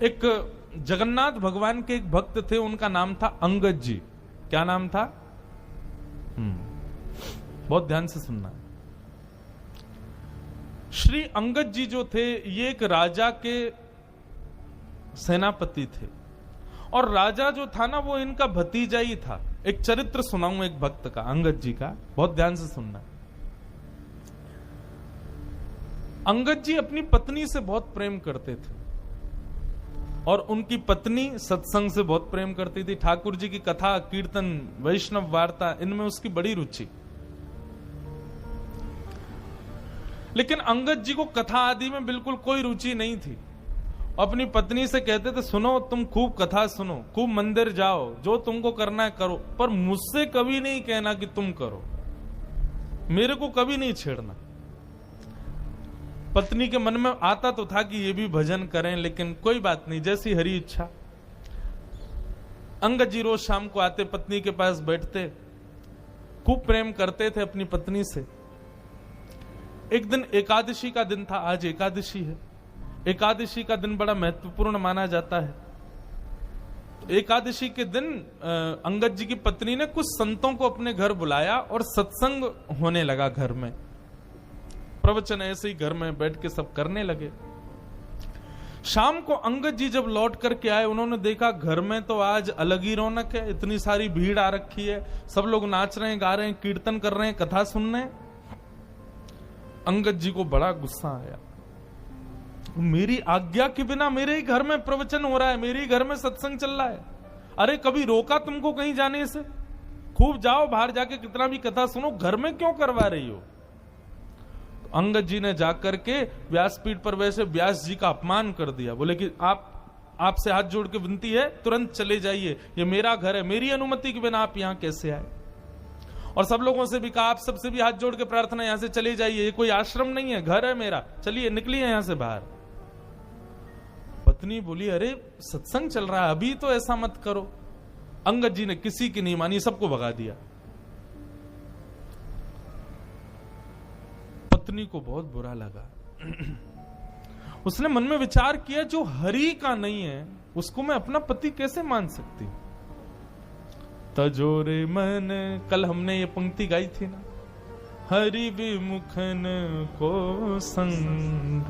एक जगन्नाथ भगवान के एक भक्त थे, उनका नाम था अंगद जी। क्या नाम था? बहुत ध्यान से सुनना। श्री अंगद जी जो थे, ये एक राजा के सेनापति थे, और राजा जो था ना, वो इनका भतीजा ही था। एक चरित्र सुनाऊं एक भक्त का, अंगद जी का, बहुत ध्यान से सुनना। अंगद जी अपनी पत्नी से बहुत प्रेम करते थे, और उनकी पत्नी सत्संग से बहुत प्रेम करती थी। ठाकुर जी की कथा, कीर्तन, वैष्णव वार्ता, इनमें उसकी बड़ी रुचि। लेकिन अंगद जी को कथा आदि में बिल्कुल कोई रुचि नहीं थी। अपनी पत्नी से कहते थे, सुनो, तुम खूब कथा सुनो, खूब मंदिर जाओ, जो तुमको करना है करो, पर मुझसे कभी नहीं कहना कि तुम करो, मेरे को कभी नहीं छेड़ना। पत्नी के मन में आता तो था कि ये भी भजन करें, लेकिन कोई बात नहीं, जैसी हरी इच्छा। अंगद जी रोज शाम को आते, पत्नी के पास बैठते, खूब प्रेम करते थे अपनी पत्नी से। एक दिन एकादशी का दिन था, आज एकादशी है। एकादशी का दिन बड़ा महत्वपूर्ण माना जाता है। एकादशी के दिन अंगद जी की पत्नी ने कुछ संतों को अपने घर बुलाया और सत्संग होने लगा घर में। प्रवचन ऐसे ही घर में बैठ के सब करने लगे। शाम को अंगद जी जब लौट करके आए, उन्होंने देखा घर में तो आज अलग ही रौनक है, इतनी सारी भीड़ आ रखी है, सब लोग नाच रहे हैं, गा रहे हैं, कीर्तन कर रहे हैं, कथा सुन रहे हैं। अंगद जी को बड़ा गुस्सा आया। मेरी आज्ञा के बिना मेरे ही घर में प्रवचन हो रहा है, मेरे ही घर में सत्संग चल रहा है, अरे कभी रोका तुमको कहीं जाने से? खूब जाओ, बाहर जाके कितना भी कथा सुनो, घर में क्यों करवा रही हो? अंगद जी ने जाकर के व्यासपीठ पर वैसे व्यास जी का अपमान कर दिया। बोले कि आपसे हाथ जोड़ के विनती है, तुरंत चले जाइए, ये मेरा घर है, मेरी अनुमति के बिना आप यहां कैसे आए? और सब लोगों से भी कहा, आप सबसे भी हाथ जोड़ के प्रार्थना, यहां से चले जाइए, ये कोई आश्रम नहीं है, घर है मेरा, चलिए निकलिए यहां से बाहर। पत्नी बोली, अरे सत्संग चल रहा है, अभी तो ऐसा मत करो। अंगद जी ने किसी की नहीं मानी, सबको भगा दिया। पत्नी को बहुत बुरा लगा। उसने मन में विचार किया, जो हरि का नहीं है उसको मैं अपना पति कैसे मान सकती? तजोरे मन, कल हमने ये पंक्ति गाई थी ना, हरि विमुखन को संग।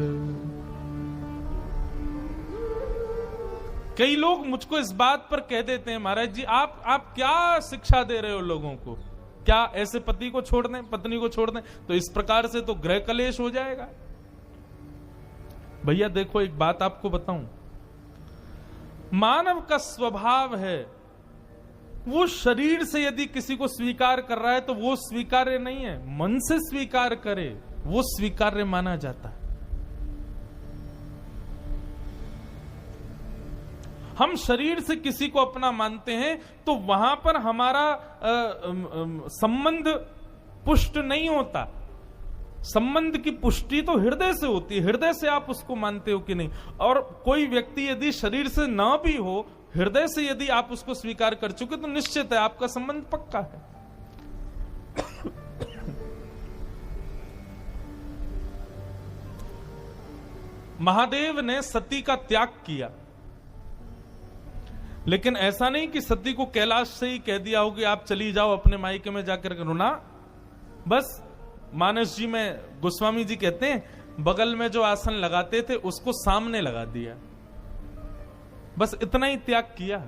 कई लोग मुझको इस बात पर कह देते हैं, महाराज जी आप क्या शिक्षा दे रहे हो लोगों को? क्या ऐसे पति को छोड़ दें, पत्नी को छोड़ दें? तो इस प्रकार से तो गृह कलेश हो जाएगा। भैया देखो, एक बात आपको बताऊं, मानव का स्वभाव है, वो शरीर से यदि किसी को स्वीकार कर रहा है तो वो स्वीकार्य नहीं है, मन से स्वीकार करे वो स्वीकार्य माना जाता है। हम शरीर से किसी को अपना मानते हैं तो वहां पर हमारा संबंध पुष्ट नहीं होता। संबंध की पुष्टि तो हृदय से होती है, हृदय से आप उसको मानते हो कि नहीं। और कोई व्यक्ति यदि शरीर से ना भी हो, हृदय से यदि आप उसको स्वीकार कर चुके तो निश्चित है आपका संबंध पक्का है। महादेव ने सती का त्याग किया, लेकिन ऐसा नहीं कि सती को कैलाश से ही कह दिया हो कि आप चली जाओ अपने मायके में जाकर करो ना। बस मानस जी में गोस्वामी जी कहते हैं, बगल में जो आसन लगाते थे उसको सामने लगा दिया, बस इतना ही त्याग किया।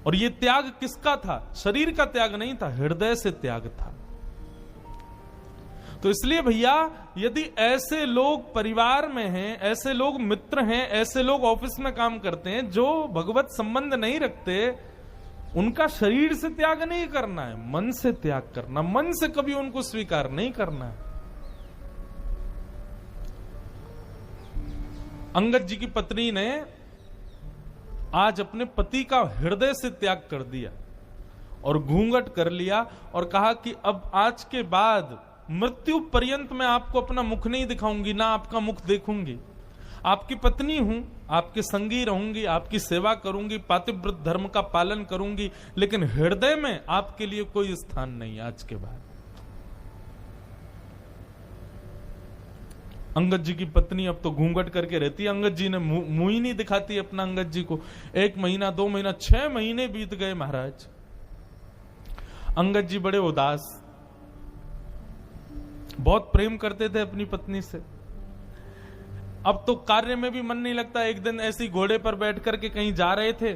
और ये त्याग किसका था? शरीर का त्याग नहीं था, हृदय से त्याग था। तो इसलिए भैया, यदि ऐसे लोग परिवार में हैं, ऐसे लोग मित्र हैं, ऐसे लोग ऑफिस में काम करते हैं जो भगवत संबंध नहीं रखते, उनका शरीर से त्याग नहीं करना है, मन से त्याग करना, मन से कभी उनको स्वीकार नहीं करना है। अंगद जी की पत्नी ने आज अपने पति का हृदय से त्याग कर दिया और घूंघट कर लिया और कहा कि अब आज के बाद मृत्यु पर्यंत मैं आपको अपना मुख नहीं दिखाऊंगी, ना आपका मुख देखूंगी। आपकी पत्नी हूं, आपके संगी रहूंगी, आपकी सेवा करूंगी, पातिव्रत धर्म का पालन करूंगी, लेकिन हृदय में आपके लिए कोई स्थान नहीं आज के बाद। अंगद जी की पत्नी अब तो घूंघट करके रहती है, अंगद जी ने मुंह ही नहीं दिखाती अपना अंगद जी को। 1 महीना 2 महीना 6 महीने बीत गए महाराज। अंगद जी बड़े उदास, बहुत प्रेम करते थे अपनी पत्नी से। अब तो कार्य में भी मन नहीं लगता। एक दिन ऐसी घोड़े पर बैठ करके कहीं जा रहे थे,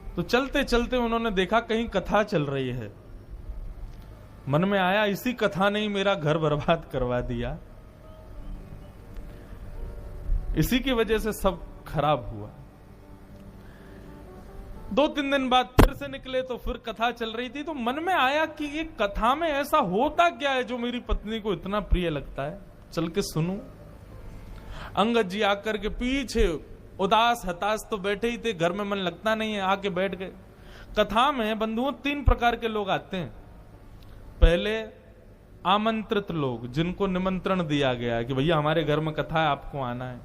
तो चलते चलते उन्होंने देखा कहीं कथा चल रही है। मन में आया इसी कथा ने ही मेरा घर बर्बाद करवा दिया, इसी की वजह से सब खराब हुआ। 2-3 दिन बाद फिर से निकले तो फिर कथा चल रही थी, तो मन में आया कि ये कथा में ऐसा होता क्या है जो मेरी पत्नी को इतना प्रिय लगता है, चल के सुनूं। अंगद जी आकर के पीछे उदास हताश तो बैठे ही थे, घर में मन लगता नहीं है, आके बैठ गए। कथा में बंधुओं 3 प्रकार के लोग आते हैं। पहले आमंत्रित लोग, जिनको निमंत्रण दिया गया है कि भैया हमारे घर में कथा है, आपको आना है।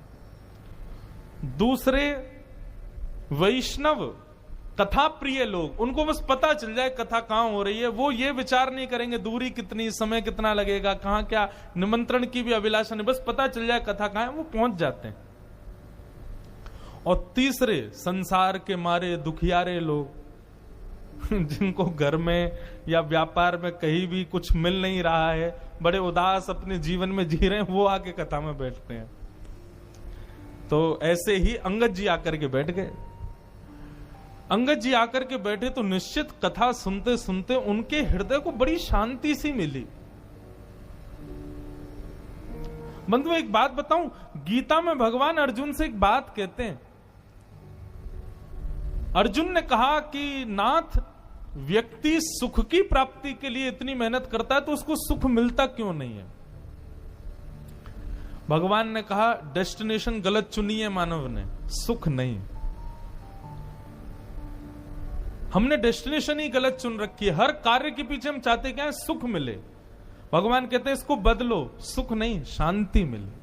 दूसरे वैष्णव कथा प्रिय लोग, उनको बस पता चल जाए कथा कहां हो रही है, वो ये विचार नहीं करेंगे दूरी कितनी, समय कितना लगेगा, कहां क्या, निमंत्रण की भी अभिलाषा नहीं, बस पता चल जाए कथा कहां है, वो पहुंच जाते हैं। और तीसरे संसार के मारे दुखियारे लोग, जिनको घर में या व्यापार में कहीं भी कुछ मिल नहीं रहा है, बड़े उदास अपने जीवन में जी रहे हैं, वो आके कथा में बैठते हैं। तो ऐसे ही अंगद जी आकर के बैठ गए। अंगद जी आकर के बैठे तो निश्चित कथा सुनते सुनते उनके हृदय को बड़ी शांति सी मिली। बंधु एक बात बताऊं, गीता में भगवान अर्जुन से एक बात कहते हैं। अर्जुन ने कहा कि नाथ, व्यक्ति सुख की प्राप्ति के लिए इतनी मेहनत करता है तो उसको सुख मिलता क्यों नहीं है? भगवान ने कहा डेस्टिनेशन गलत चुनी है मानव ने, सुख नहीं। हमने डेस्टिनेशन ही गलत चुन रखी है। हर कार्य के पीछे हम चाहते क्या है? सुख मिले। भगवान कहते हैं इसको बदलो, सुख नहीं शांति मिले।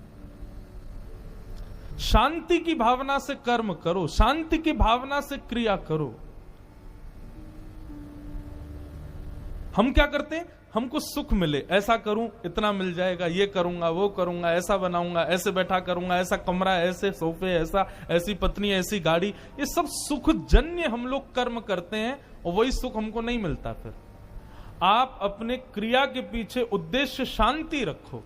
शांति की भावना से कर्म करो, शांति की भावना से क्रिया करो। हम क्या करते हैं? हमको सुख मिले, ऐसा करूं इतना मिल जाएगा, ये करूंगा वो करूंगा, ऐसा बनाऊंगा, ऐसे बैठा करूंगा, ऐसा कमरा, ऐसे सोफे, ऐसा, ऐसी पत्नी, ऐसी गाड़ी, ये सब सुख जन्य हम लोग कर्म करते हैं और वही सुख हमको नहीं मिलता। फिर आप अपने क्रिया के पीछे उद्देश्य शांति रखो,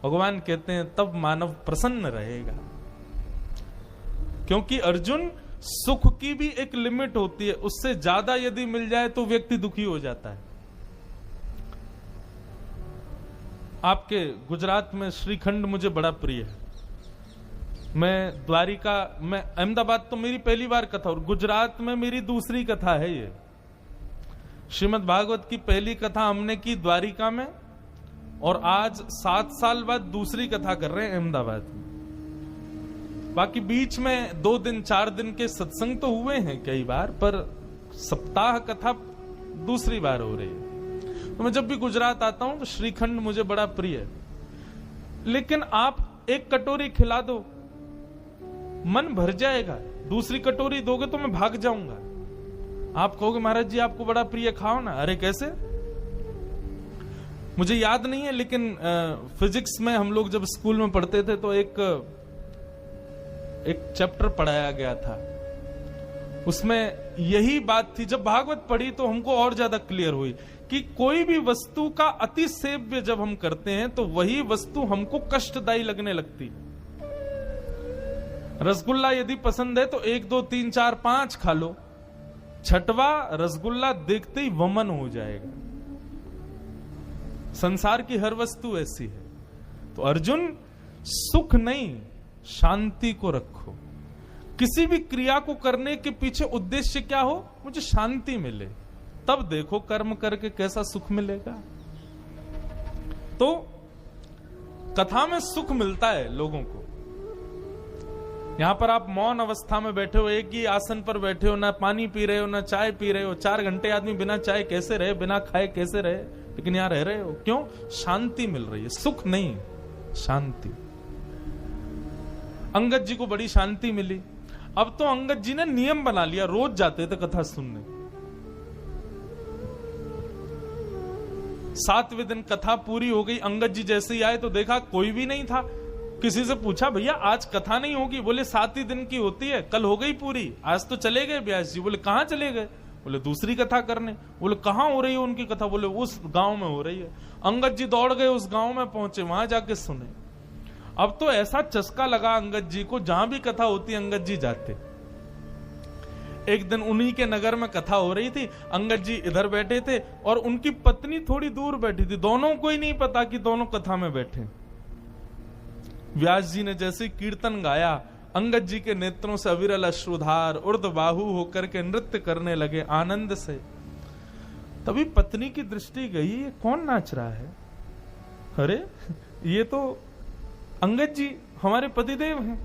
भगवान कहते हैं तब मानव प्रसन्न रहेगा। क्योंकि अर्जुन, सुख की भी एक लिमिट होती है, उससे ज्यादा यदि मिल जाए तो व्यक्ति दुखी हो जाता है। आपके गुजरात में श्रीखंड मुझे बड़ा प्रिय है। मैं द्वारिका, मैं अहमदाबाद तो मेरी पहली बार कथा और गुजरात में मेरी दूसरी कथा है। ये श्रीमद् भागवत की पहली कथा हमने की द्वारिका में और आज 7 साल बाद दूसरी कथा कर रहे हैं अहमदाबाद में। बाकी बीच में 2 दिन 4 दिन के सत्संग तो हुए हैं कई बार, पर सप्ताह कथा दूसरी बार हो रही है। तो मैं जब भी गुजरात आता हूं तो श्रीखंड मुझे बड़ा प्रिय है। लेकिन आप एक कटोरी खिला दो, मन भर जाएगा। दूसरी कटोरी दोगे तो मैं भाग जाऊंगा। आप कहोगे महाराज जी आपको बड़ा प्रिय, खाओ ना। अरे कैसे? मुझे याद नहीं है, लेकिन फिजिक्स में हम लोग जब स्कूल में पढ़ते थे तो एक चैप्टर पढ़ाया गया था, उसमें यही बात थी। जब भागवत पढ़ी तो हमको और ज्यादा क्लियर हुई कि कोई भी वस्तु का अति सेव्य जब हम करते हैं तो वही वस्तु हमको कष्टदायी लगने लगती है। रसगुल्ला यदि पसंद है तो 1 2 3 4 5 खा लो, 6वां रसगुल्ला देखते ही वमन हो जाएगा। संसार की हर वस्तु ऐसी है। तो अर्जुन, सुख नहीं शांति को रखो। किसी भी क्रिया को करने के पीछे उद्देश्य क्या हो? मुझे शांति मिले, तब देखो कर्म करके कैसा सुख मिलेगा। तो कथा में सुख मिलता है लोगों को। यहां पर आप मौन अवस्था में बैठे हो, एक ही आसन पर बैठे हो, ना पानी पी रहे हो ना चाय पी रहे हो। 4 घंटे आदमी बिना चाय कैसे रहे, बिना खाए कैसे रहे, लेकिन यहां रह रहे हो। क्यों? शांति मिल रही है। सुख नहीं, शांति। अंगद जी को बड़ी शांति मिली। अब तो अंगद जी ने नियम बना लिया, रोज जाते थे कथा सुनने। 7वें दिन कथा पूरी हो गई। अंगद जी जैसे ही आए तो देखा कोई भी नहीं था। किसी से पूछा, भैया आज कथा नहीं होगी? बोले 7 ही दिन की होती है, कल हो गई पूरी, आज तो चले गए व्यास जी। बोले कहाँ चले गए? बोले दूसरी कथा करने। बोले कहाँ हो रही है उनकी कथा? बोले उस गांव में हो रही है। अंगद जी दौड़ गए, उस गांव में पहुंचे, वहां जाके सुने। अब तो ऐसा चस्का लगा अंगद जी को, जहां भी कथा होती अंगद जी जाते। एक दिन उन्हीं के नगर में कथा हो रही थी, अंगद जी इधर बैठे थे और उनकी पत्नी थोड़ी दूर बैठी थी। दोनों को ही नहीं पता कि दोनों कथा में बैठे। व्यास जी ने जैसे कीर्तन गाया, अंगद जी के नेत्रों से अविरल अश्रुधार ऊर्ध्वबाहु होकर के नृत्य करने लगे आनंद से। तभी पत्नी की दृष्टि गई, ये कौन नाच रहा है? अरे ये तो अंगद जी हमारे पतिदेव हैं।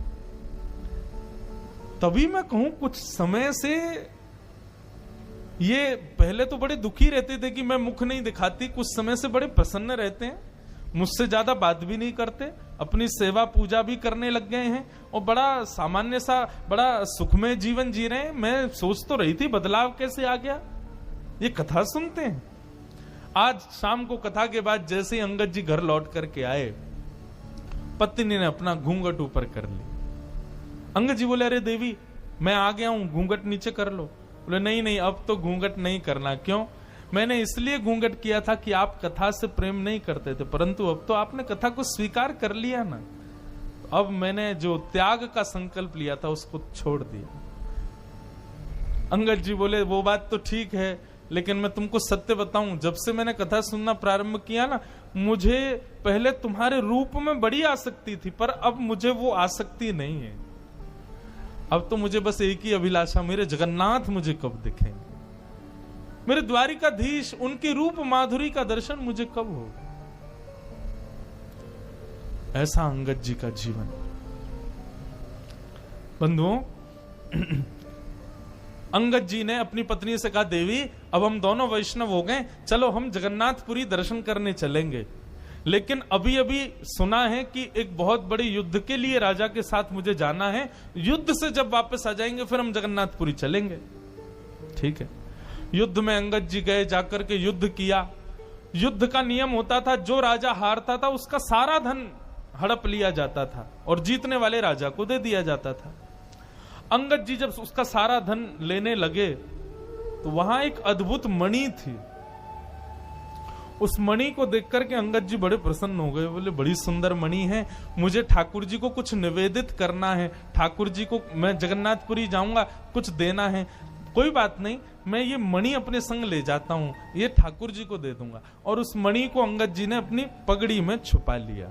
तभी मैं कहूं कुछ समय से ये पहले तो बड़े दुखी रहते थे कि मैं मुख नहीं दिखाती, कुछ समय से बड़े प्रसन्न रहते हैं, मुझसे ज्यादा बात भी नहीं करते, अपनी सेवा पूजा भी करने लग गए हैं और बड़ा सामान्य सा बड़ा सुखमय जीवन जी रहे हैं। मैं सोच तो रही थी बदलाव कैसे आ गया, ये कथा सुनते हैं। आज शाम को कथा के बाद जैसे ही अंगद जी घर लौट करके आए, पत्नी ने अपना घूंघट ऊपर कर ली। अंगद जी बोले, अरे देवी मैं आ गया हूं, घूंघट नीचे कर लो। बोले नहीं नहीं, अब तो घूंघट नहीं करना। क्यों? मैंने इसलिए घूंघट किया था कि आप कथा से प्रेम नहीं करते थे, परंतु अब तो आपने कथा को स्वीकार कर लिया ना, अब मैंने जो त्याग का संकल्प लिया था उसको छोड़ दिया। अंगद जी बोले, वो बात तो ठीक है, लेकिन मैं तुमको सत्य बताऊं, जब से मैंने कथा सुनना प्रारंभ किया ना, मुझे पहले तुम्हारे रूप में बड़ी आसक्ति थी, पर अब मुझे वो आसक्ति नहीं है। अब तो मुझे बस एक ही अभिलाषा, मेरे जगन्नाथ मुझे कब दिखेंगे, मेरे द्वारिकाधीश उनके रूप माधुरी का दर्शन मुझे कब होगा। ऐसा अंगद जी का जीवन। बंधुओं, अंगद जी ने अपनी पत्नी से कहा, देवी अब हम दोनों वैष्णव हो गए, चलो हम जगन्नाथपुरी दर्शन करने चलेंगे। लेकिन अभी अभी सुना है कि एक बहुत बड़े युद्ध के लिए राजा के साथ मुझे जाना है, युद्ध से जब वापस आ जाएंगे फिर हम जगन्नाथपुरी चलेंगे। ठीक है। युद्ध में अंगद जी गए, जाकर के युद्ध किया। युद्ध का नियम होता था, जो राजा हारता था उसका सारा धन हड़प लिया जाता था और जीतने वाले राजा को दे दिया जाता था। अंगद जी जब उसका सारा धन लेने लगे तो वहां एक अद्भुत मणि थी। उस मणि को देख करके अंगद जी बड़े प्रसन्न हो गए। बोले, बड़ी सुंदर मणि है, मुझे ठाकुर जी को कुछ निवेदित करना है, ठाकुर जी को मैं जगन्नाथपुरी जाऊंगा, कुछ देना है। कोई बात नहीं, मैं ये मणि अपने संग ले जाता हूं, ये ठाकुर जी को दे दूंगा। और उस मणि को अंगद जी ने अपनी पगड़ी में छुपा लिया।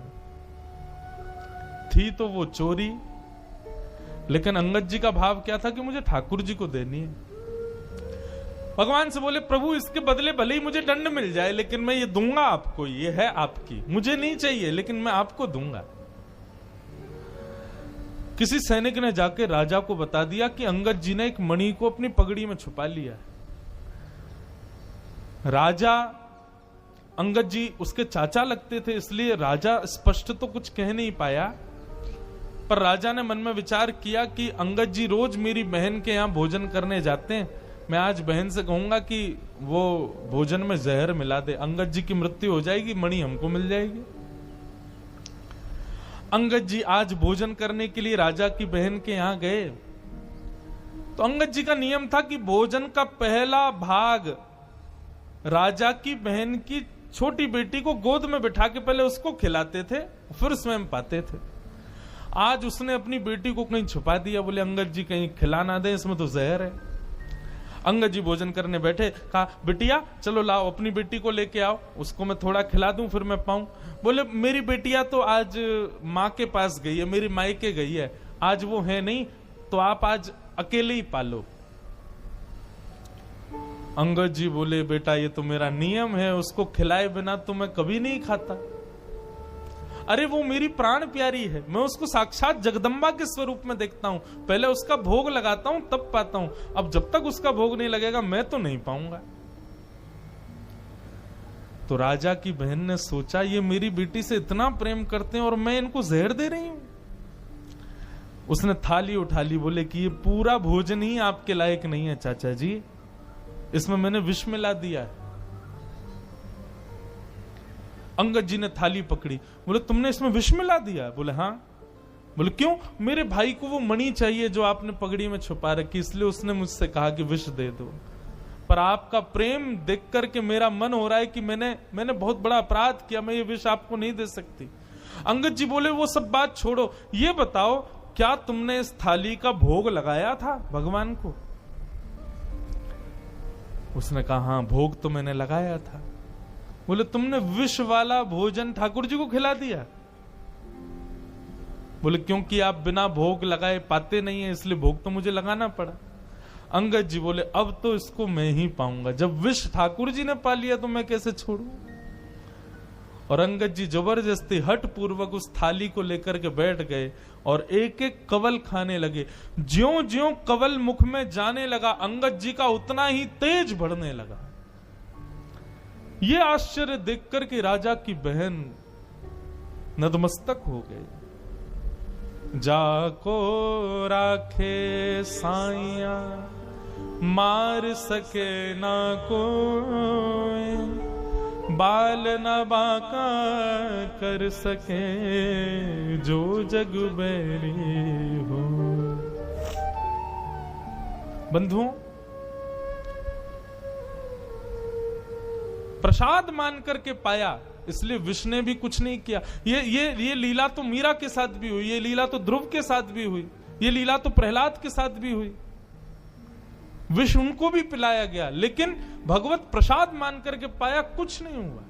थी तो वो चोरी, लेकिन अंगद जी का भाव क्या था कि मुझे ठाकुर जी को देनी है। भगवान से बोले, प्रभु इसके बदले भले ही मुझे दंड मिल जाए, लेकिन मैं ये दूंगा आपको, ये है आपकी, मुझे नहीं चाहिए लेकिन मैं आपको दूंगा। किसी सैनिक ने जाके राजा को बता दिया कि अंगद जी ने एक मणि को अपनी पगड़ी में छुपा लिया। राजा, अंगद जी उसके चाचा लगते थे, इसलिए राजा स्पष्ट तो कुछ कह नहीं पाया, पर राजा ने मन में विचार किया कि अंगद जी रोज मेरी बहन के यहां भोजन करने जाते हैं, मैं आज बहन से कहूंगा कि वो भोजन में जहर मिला दे, अंगद जी की मृत्यु हो जाएगी, मणि हमको मिल जाएगी। अंगद जी आज भोजन करने के लिए राजा की बहन के यहां गए, तो अंगद जी का नियम था कि भोजन का पहला भाग राजा की बहन की छोटी बेटी को गोद में बिठा के पहले उसको खिलाते थे, फिर स्वयं पाते थे। आज उसने अपनी बेटी को कहीं छुपा दिया, बोले अंगद जी कहीं खिला ना दे, इसमें तो जहर है। अंगद जी भोजन करने बैठे, कहा बिटिया चलो लाओ अपनी बेटी को लेके आओ, उसको मैं थोड़ा खिला दूं फिर मैं पाऊं। बोले मेरी बेटिया तो आज माँ के पास गई है, मेरी मायके गई है, आज वो है नहीं, तो आप आज अकेले ही पालो। अंगद जी बोले, बेटा ये तो मेरा नियम है, उसको खिलाए बिना तो मैं कभी नहीं खाता। अरे वो मेरी प्राण प्यारी है, मैं उसको साक्षात जगदम्बा के स्वरूप में देखता हूं, पहले उसका भोग लगाता हूं तब पाता हूं, अब जब तक उसका भोग नहीं लगेगा मैं तो नहीं पाऊंगा। तो राजा की बहन ने सोचा, ये मेरी बेटी से इतना प्रेम करते हैं और मैं इनको जहर दे रही हूं। उसने थाली उठा ली, बोले कि ये पूरा भोजन ही आपके लायक नहीं है चाचा जी, इसमें मैंने विष मिला दिया है। अंगद जी ने थाली पकड़ी, बोले तुमने इसमें विष मिला दिया? बोले हाँ। बोले क्यों? मेरे भाई को वो मणि चाहिए जो आपने पगड़ी में छुपा रखी, इसलिए उसने मुझसे कहा कि विष दे दो। पर आपका प्रेम देख करके मेरा मन हो रहा है कि मैंने बहुत बड़ा अपराध किया, मैं ये विष आपको नहीं दे सकती। अंगद जी बोले वो सब बात छोड़ो, ये बताओ क्या तुमने इस थाली का भोग लगाया था भगवान को? उसने कहा हाँ, भोग तो मैंने लगाया था। बोले तुमने विष वाला भोजन ठाकुर जी को खिला दिया? बोले क्योंकि आप बिना भोग लगाए पाते नहीं है, इसलिए भोग तो मुझे लगाना पड़ा। अंगद जी बोले अब तो इसको मैं ही पाऊंगा, जब विष ठाकुर जी ने पा लिया तो मैं कैसे छोड़ू। और अंगद जी जबरदस्ती हठ पूर्वक उस थाली को लेकर के बैठ गए और एक एक कवल खाने लगे। ज्यों ज्यों कवल मुख में जाने लगा, अंगद जी का उतना ही तेज बढ़ने लगा। ये आश्चर्य देखकर के राजा की बहन नतमस्तक हो गई। जाको राखे साइया मार सके ना कोई, बाल न बाका कर सके जो जग बैरी हो। बंधुओं, प्रसाद मान करके पाया, इसलिए विष्णु ने भी कुछ नहीं किया। ये लीला तो मीरा के साथ भी हुई, ये लीला तो ध्रुव के साथ भी हुई, ये लीला तो प्रहलाद के साथ भी हुई। विष उनको भी पिलाया गया, लेकिन भगवत प्रसाद मान करके पाया, कुछ नहीं हुआ।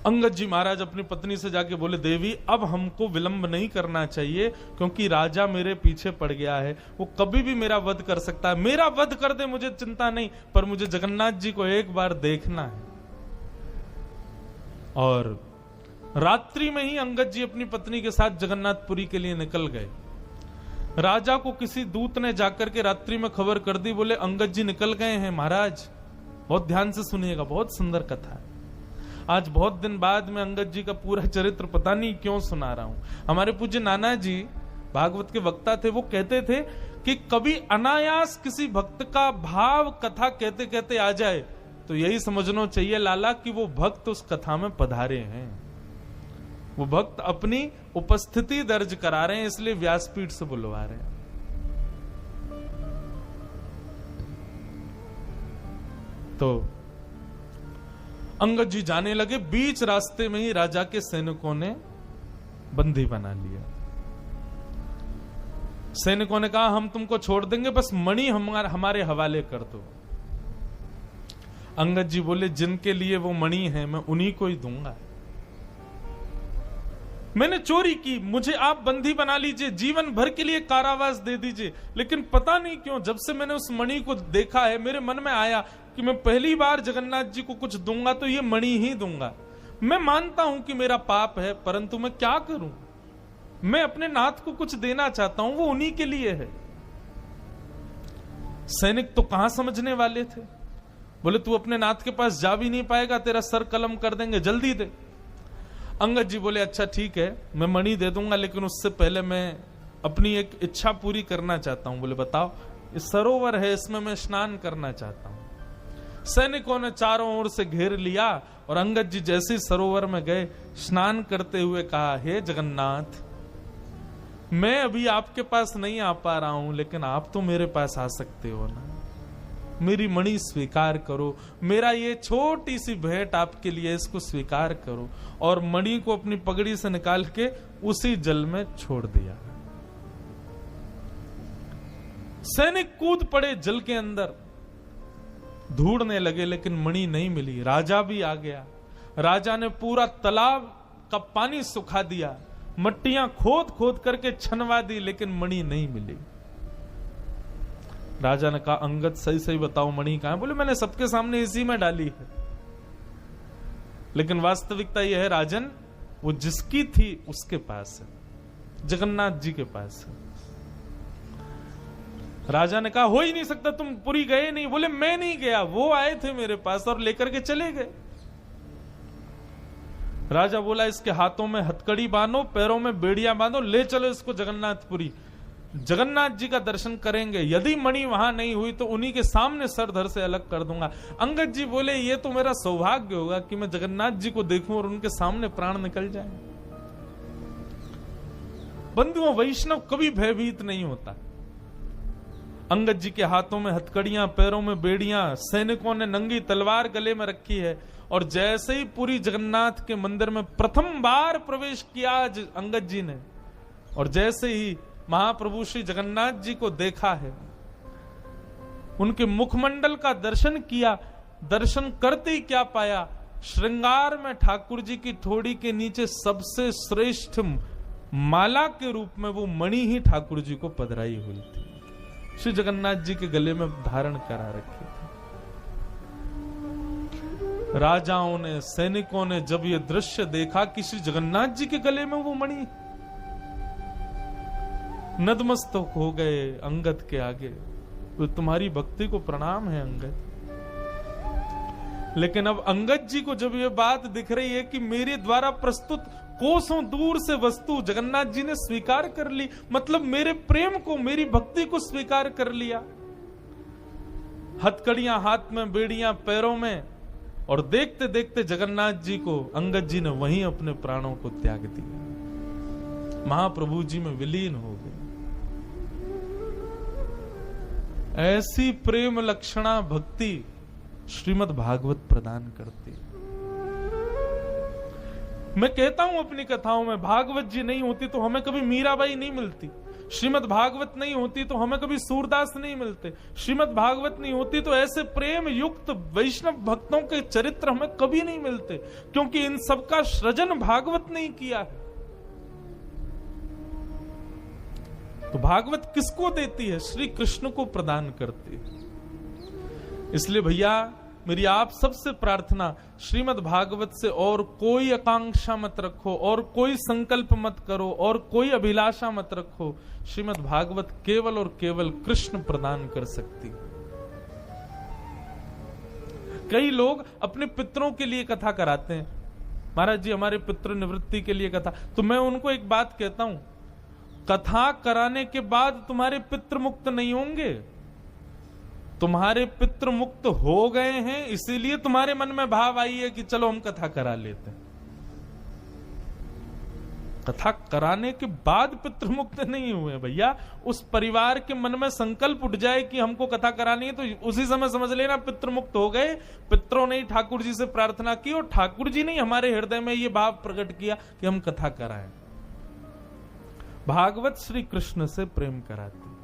अंगद जी महाराज अपनी पत्नी से जाके बोले देवी अब हमको विलंब नहीं करना चाहिए, क्योंकि राजा मेरे पीछे पड़ गया है, वो कभी भी मेरा वध कर सकता है। मेरा वध कर दे मुझे चिंता नहीं, पर मुझे जगन्नाथ जी को एक बार देखना है। और रात्रि में ही अंगद जी अपनी पत्नी के साथ जगन्नाथपुरी के लिए निकल गए। राजा को किसी दूत ने जाकर के रात्रि में खबर कर दी, बोले अंगद जी निकल गए हैं महाराज। बहुत ध्यान से सुनिएगा, बहुत सुंदर कथा है। आज बहुत दिन बाद में अंगद जी का पूरा चरित्र पता नहीं क्यों सुना रहा हूं। हमारे पूज्य नाना जी भागवत के वक्ता थे, वो कहते थे कि कभी अनायास किसी भक्त का भाव कथा कहते कहते आ जाए तो यही समझना चाहिए लाला कि वो भक्त उस कथा में पधारे हैं, वो भक्त अपनी उपस्थिति दर्ज करा रहे हैं, इसलिए व्यासपीठ से बुलवा रहे हैं। तो अंगद जी जाने लगे, बीच रास्ते में ही राजा के सैनिकों ने बंदी बना लिया। सैनिकों ने कहा हम तुमको छोड़ देंगे, बस मणि हमारे हवाले कर दो। अंगद जी बोले जिनके लिए वो मणि है मैं उन्हीं को ही दूंगा। मैंने चोरी की, मुझे आप बंदी बना लीजिए, जीवन भर के लिए कारावास दे दीजिए, लेकिन पता नहीं क्यों जब से मैंने उस मणि को देखा है मेरे मन में आया कि मैं पहली बार जगन्नाथ जी को कुछ दूंगा तो ये मणि ही दूंगा। मैं मानता हूं कि मेरा पाप है, परंतु मैं क्या करूं, मैं अपने नाथ को कुछ देना चाहता हूं, वो उन्हीं के लिए है। सैनिक तो कहां समझने वाले थे, बोले तू अपने नाथ के पास जा भी नहीं पाएगा, तेरा सर कलम कर देंगे, जल्दी दे। अंगद जी बोले अच्छा ठीक है मैं मणि दे दूंगा, लेकिन उससे पहले मैं अपनी एक इच्छा पूरी करना चाहता हूं। बोले बताओ। इस सरोवर है, इसमें मैं स्नान करना चाहता हूं। सैनिकों ने चारों ओर से घेर लिया और अंगद जी जैसे ही सरोवर में गए, स्नान करते हुए कहा हे जगन्नाथ, मैं अभी आपके पास नहीं आ पा रहा हूं, लेकिन आप तो मेरे पास आ सकते हो ना, मेरी मणि स्वीकार करो, मेरा ये छोटी सी भेंट आपके लिए, इसको स्वीकार करो। और मणि को अपनी पगड़ी से निकाल के उसी जल में छोड़ दिया। सैनिक कूद पड़े जल के अंदर, ढूंढने लगे, लेकिन मणि नहीं मिली। राजा भी आ गया, राजा ने पूरा तालाब का पानी सुखा दिया, मट्टियां खोद खोद करके छनवा दी, लेकिन मणि नहीं मिली। राजा ने कहा अंगद सही सही बताओ मणि कहां है? बोले मैंने सबके सामने इसी में डाली है, लेकिन वास्तविकता यह है राजन, वो जिसकी थी उसके पास है, जगन्नाथ जी के पास है। राजा ने कहा हो ही नहीं सकता, तुम पुरी गए नहीं। बोले मैं नहीं गया, वो आए थे मेरे पास और लेकर के चले गए। राजा बोला इसके हाथों में हथकड़ी बांधो, पैरों में बेड़ियां बांधो, ले चलो इसको जगन्नाथपुरी। जगन्नाथ जी का दर्शन करेंगे, यदि मणि वहां नहीं हुई तो उन्हीं के सामने सर धड़ से अलग कर दूंगा। अंगद जी बोले ये तो मेरा सौभाग्य होगा कि मैं जगन्नाथ जी को देखूं और उनके सामने प्राण निकल जाए। बंधुओं, वैष्णव कभी भयभीत नहीं होता। अंगद जी के हाथों में हथकड़ियां, पैरों में बेड़ियां, सैनिकों ने नंगी तलवार गले में रखी है, और जैसे ही पूरी जगन्नाथ के मंदिर में प्रथम बार प्रवेश किया अंगद जी ने, और जैसे ही महाप्रभु श्री जगन्नाथ जी को देखा है, उनके मुखमंडल का दर्शन किया, दर्शन करते ही क्या पाया, श्रृंगार में ठाकुर जी की ठोड़ी के नीचे सबसे श्रेष्ठ माला के रूप में वो मणि ही ठाकुर जी को पधराई हुई थी, श्री जगन्नाथ जी के गले में धारण करा रखी थी। राजाओं ने, सैनिकों ने जब ये दृश्य देखा कि श्री जगन्नाथ जी के गले में वो मणि, नतमस्तक हो गए अंगद के आगे। तो तुम्हारी भक्ति को प्रणाम है अंगद। लेकिन अब अंगद जी को जब ये बात दिख रही है कि मेरे द्वारा प्रस्तुत कोसों दूर से वस्तु जगन्नाथ जी ने स्वीकार कर ली, मतलब मेरे प्रेम को, मेरी भक्ति को स्वीकार कर लिया, हथकड़ियां हाथ में, बेड़ियां पैरों में, और देखते देखते जगन्नाथ जी को अंगद जी ने वहीं अपने प्राणों को त्याग दिया, महाप्रभु जी में विलीन हो गए। ऐसी प्रेम लक्षणा भक्ति श्रीमद् भागवत प्रदान करती। मैं कहता हूं अपनी कथाओं में, भागवत जी नहीं होती तो हमें कभी मीराबाई नहीं मिलती, श्रीमद् भागवत नहीं होती तो हमें कभी सूरदास नहीं मिलते, श्रीमद् भागवत नहीं होती तो ऐसे प्रेम युक्त वैष्णव भक्तों के चरित्र हमें कभी नहीं मिलते, क्योंकि इन सबका सृजन भागवत नहीं किया है। तो भागवत किसको देती है? श्री कृष्ण को प्रदान करती है। इसलिए भैया मेरी आप सबसे प्रार्थना, श्रीमद् भागवत से और कोई आकांक्षा मत रखो, और कोई संकल्प मत करो, और कोई अभिलाषा मत रखो। श्रीमद् भागवत केवल और केवल कृष्ण प्रदान कर सकती। कई लोग अपने पितरों के लिए कथा कराते हैं, महाराज जी हमारे पितृ निवृत्ति के लिए कथा। तो मैं उनको एक बात कहता हूं, कथा कराने के बाद तुम्हारे पितृ मुक्त नहीं होंगे, तुम्हारे पितृ मुक्त हो गए हैं, इसीलिए तुम्हारे मन में भाव आई है कि चलो हम कथा करा लेते हैं। कथा कराने के बाद पितृ मुक्त नहीं हुए भैया। उस परिवार के मन में संकल्प उठ जाए कि हमको कथा करानी है, तो उसी समय समझ लेना पितृ मुक्त हो गए। पितरों ने ठाकुर जी से प्रार्थना की और ठाकुर जी ने हमारे हृदय में ये भाव प्रकट किया कि हम कथा कराएं। भागवत श्री कृष्ण से प्रेम कराते।